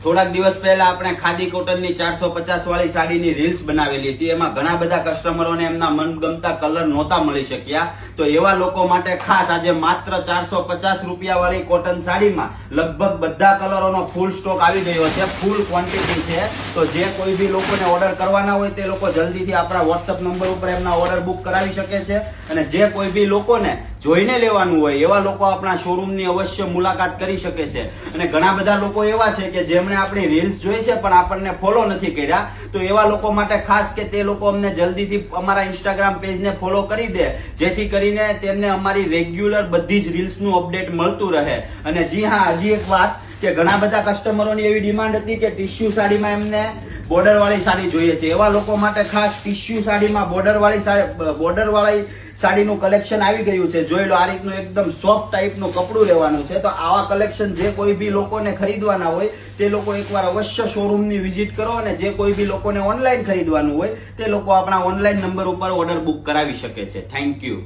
થોડાક દિવસ પહેલા આપણે ખાદી કોટનની 450 વાળી સાડીની રીલ્સ બનાવેલી હતી. એમાં ઘણા બધા કસ્ટમરોને એમના મનગમતા કલર નહોતા મળી શક્યા. તો એવા લોકો માટે ખાસ આજે માત્ર 450 રૂપિયા વાળી કોટન સાડીમાં લગભગ બધા કલરોનો ફૂલ સ્ટોક આવી ગયો છે. ફૂલ ક્વોન્ટિટી છે. તો જે કોઈ બી લોકોને ઓર્ડર કરવાના હોય તે લોકો જલ્દીથી આપણા વોટ્સઅપ નંબર ઉપર એમના ઓર્ડર બુક કરાવી શકે છે. અને જે કોઈ બી લોકોને જોઈને લેવાનું હોય એવા લોકો આપણા શોરૂમની અવશ્ય મુલાકાત કરી શકે છે. અને ઘણા બધા લોકો એવા છે કે જેમણે આપણી રીલ્સ જોઈ છે પણ આપણને ફોલો નથી કર્યા. તો એવા લોકો માટે ખાસ કે તે લોકો અમને જલ્દીથી અમારા ઇન્સ્ટાગ્રામ પેજને ફોલો કરી દે, જેથી કરીને તેમને અમારી રેગ્યુલર બધી જ રીલ્સનું અપડેટ મળતું રહે. અને જી હા, હજી એક વાત કે ઘણા બધા કસ્ટમરોની એવી ડિમાન્ડ હતી કે ટીશ્યુ સાડીમાં એમને બોર્ડર વાળી સાડી જોઈએ છે. એવા લોકો માટે ખાસ ટીશ્યુ સાડીમાં બોર્ડર વાળી સાડીનું કલેક્શન આવી ગયું છે. જોઈ લો, આ રીતનું એકદમ સોફ્ટ ટાઈપનું કપડું લેવાનું છે. તો આવા કલેક્શન જે કોઈ બી લોકોને ખરીદવાના હોય તે લોકો એકવાર અવશ્ય શોરૂમની વિઝિટ કરો. અને જે કોઈ બી લોકોને ઓનલાઈન ખરીદવાનું હોય તે લોકો આપણા ઓનલાઈન નંબર ઉપર ઓર્ડર બુક કરાવી શકે છે. Thank you.